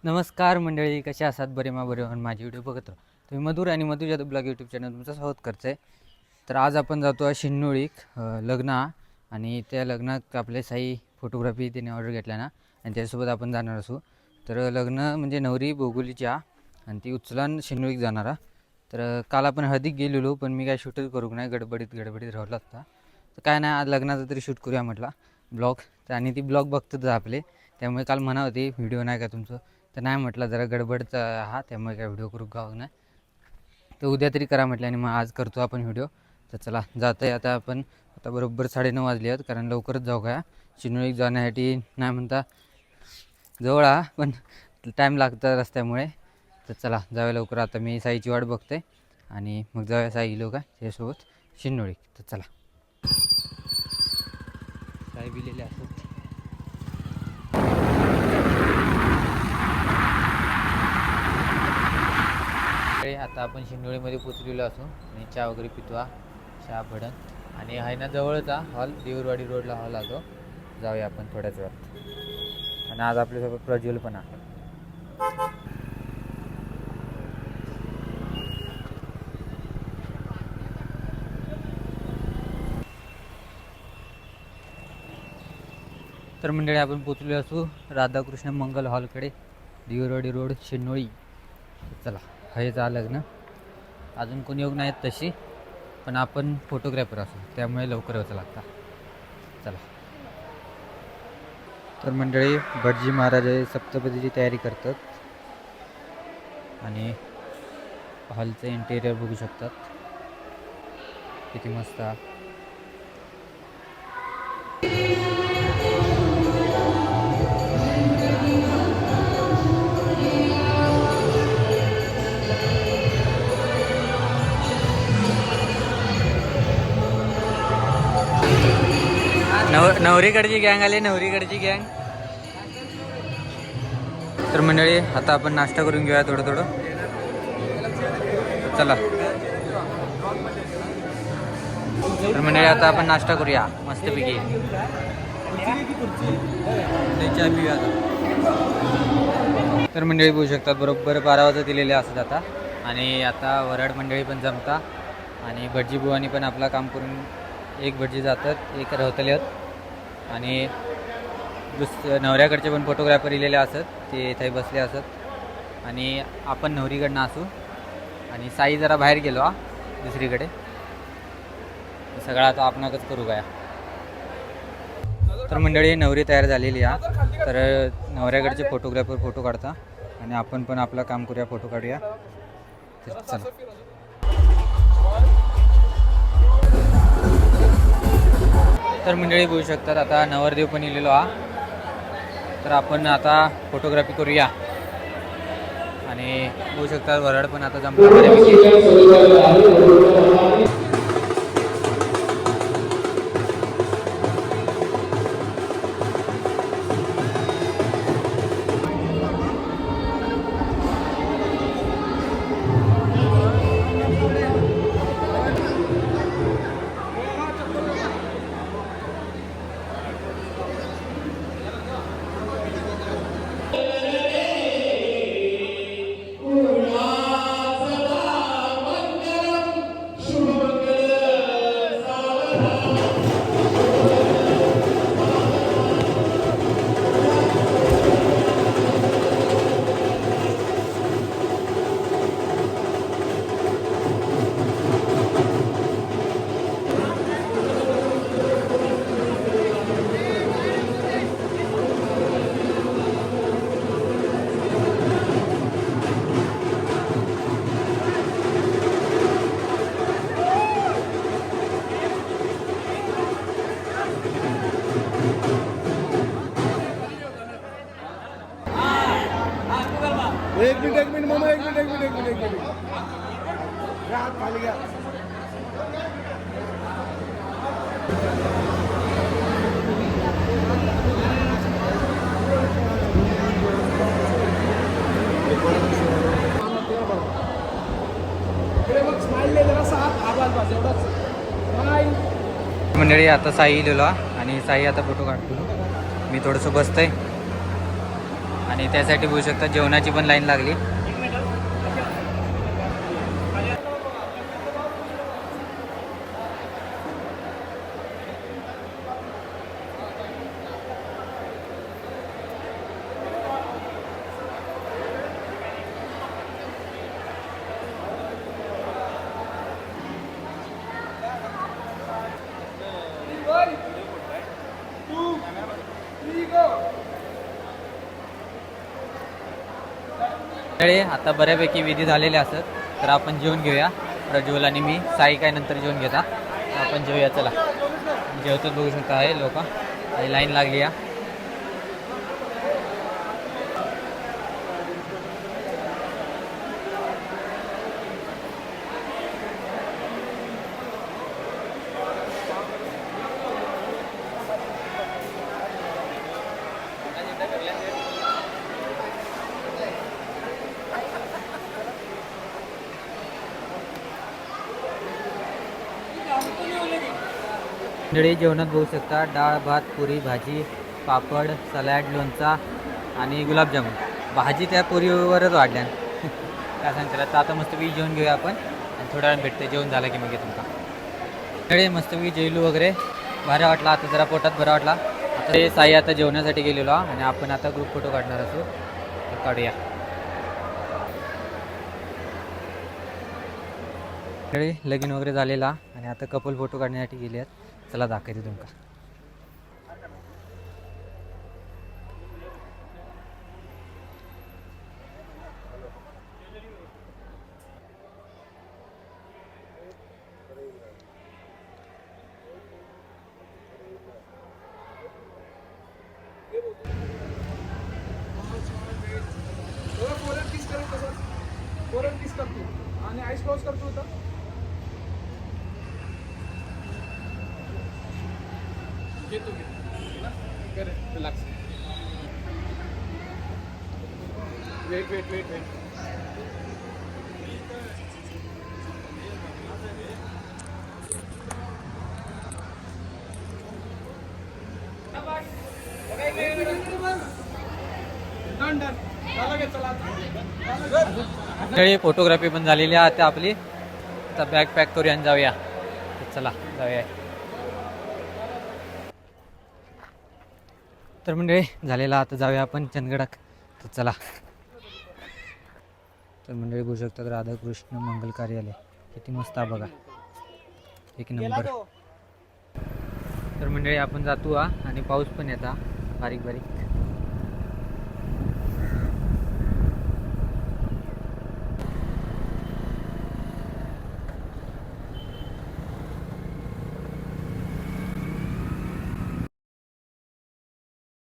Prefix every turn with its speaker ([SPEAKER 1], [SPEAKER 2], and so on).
[SPEAKER 1] नमस्कार मंडळी, कसे असतात? बरे म्हणून माझी व्हिडिओ बघत राहा. तुम्ही मधुर आणि मधुर जाधव ब्लॉग यूट्यूब चॅनल तुमचं स्वागत करतं आहे. तर आज आपण जातो आहे शिन्नोळीक लग्न, आणि त्या लग्नात आपले साई फोटोग्राफी त्याने ऑर्डर घेतला ना, आणि त्याच्यासोबत आपण जाणार असू. तर लग्न म्हणजे नवरी बोगोलीच्या, आणि ती उचलान शिन्नोळीक जाणारा. तर काल आपण हळदीक गेलेलो, पण मी काय शूटच करू नाही, गडबडीत राहिला होता. तर काय नाही, आज लग्नाचं तरी शूट करूया म्हटला ब्लॉग. तर आणि ती ब्लॉग बघतच आपले, त्यामुळे काल म्हणा होती व्हिडिओ नाही का तुमचं, तर नाही म्हटलं, जरा गडबडचा हा, त्यामुळे काय व्हिडिओ करू गाव नाही. तर उद्या तरी करा म्हटलं, आणि मग आज करतो आपण व्हिडिओ. तर चला जात आहे आता आपण. आता बरोबर 9:30 वाजले आहेत, कारण लवकरच जाऊ का शिन्नोळीक जाण्यासाठी. नाही म्हणता जवळ हा, पण टाईम लागतं रस्त्यामुळे. तर चला जाऊया लवकर. आता मी साईची वाट बघते, आणि मग जाऊया साई लोक त्याच्यासोबत शिन्नोळीक. तर चला, साई बिलेले असतात. आता आपण शिन्नोळीमध्ये पोचलेलो असू, आणि चहा वगैरे पितवा, चहा भडण. आणि आहे ना जवळच हॉल, देऊरवाडी रोडला हॉल असो. जाऊया आपण थोड्याच वेळात. आणि आज आपल्यासोबत प्रज्वल पण आहे. तर मंडळी आपण पोचलो असू राधाकृष्ण मंगल हॉलकडे, देऊरवाडी रोड, शिन्नोळी. चला, हेच लग्न. अजून कोणी योग नाहीत तशी, पण आपण फोटोग्राफर असू, त्यामुळे लवकर यायचं लागतं. चला. तर मंडळी भटजी महाराज सप्तपदीची तयारी करतात, आणि हॉलचं इंटेरियर बघू शकतात किती मस्त आहे. नवरीकडची गँग आली, नवरीकडची गँग. तर मंडळी आता आपण नाश्ता करून घेऊया थोडं. चला. तर मंडळी आता आपण नाश्ता करूया मस्तपैकी. तर मंडळी बघू शकतात बरोबर 12 वाजता दिलेले असतात आता. आणि आता वराड मंडळी पण जमता, आणि भटजी बुवानी पण आपला काम करून, एक भटजी जातात, एक राहतले आहेत, आणि नवऱ्याकडचे पण फोटोग्राफर इलेले असत, ते इथे बसले असत. आणि आपण नवरीकडनं असू, आणि साई जरा बाहेर गेलो दुसरीकडे. सगळं आता आपणच करू काय. तर मंडळी नवरी तयार झालेली आहे. तर नवऱ्याकडचे फोटोग्राफर फोटो काढता, आणि आपण पण आपलं काम करूया, फोटो काढूया. चला. तर मंडळी बघू शकतात आता नवरदेव पण इलेलो हा. तर आपण आता फोटोग्राफी करूया, आणि बघू शकतात वराड पण आता
[SPEAKER 2] एक मिनिट मामा, एक मिनिट हात खाली घ्या.
[SPEAKER 1] मंडळी आता साई लिहिला, आणि साई आता फोटो काढतो. मी थोडंसं बसतंय, आणि त्यासाठी बघू शकता जेवणाची पण लाईन लागली. आता बऱ्यापैकी विधी झालेले असत, तर आपण जेवून घेऊया. प्रज्वल आणि मी, साई काय नंतर जेवून घेता. आपण जेवूया, चला. जेवतच बघू शकता आहे लोक, लाईन लागली या. मंडळी जेवणात बघू शकता डाळ, भात, पुरी, भाजी, पापड, सलाड, लोणचा आणि गुलाबजामुन. भाजी त्या पुरीवरच वाढल्या. काय सांगते, तर आता मस्तपैकी जेवण घेऊया आपण आणि थोड्या वेळ भेटते. जेवण झालं की मग तुमका मंडळी मस्तपैकी जेवलो वगैरे, बरं वाटला. आता जरा पोटात बरं वाटला. आता ते साई आता जेवणासाठी गेलेलो आणि आपण आता ग्रुप फोटो काढणार असू, तर काढूया. लगीन वगैरे झालेला आणि आता कपल फोटो काढण्यासाठी गेले आहेत. चला दाखवते तुमका.
[SPEAKER 2] किस करतो आणि आईस क्लोज करतो होता. Relax. Wait wait wait wait. Done done.
[SPEAKER 1] Photography पण झालेली आहे आता आपली. आता बॅग पॅक करूया आणि जाऊया. चला जाऊया. तर मंडळी झालेला, आता जाऊया आपण चंदगडात. तर चला. तर मंडळी बघू शकतात राधाकृष्ण मंगल कार्यालय किती मस्त आहे बघा, एक नंबर. तर मंडळी आपण जातो आणि पाऊस पण येता बारीक बारीक.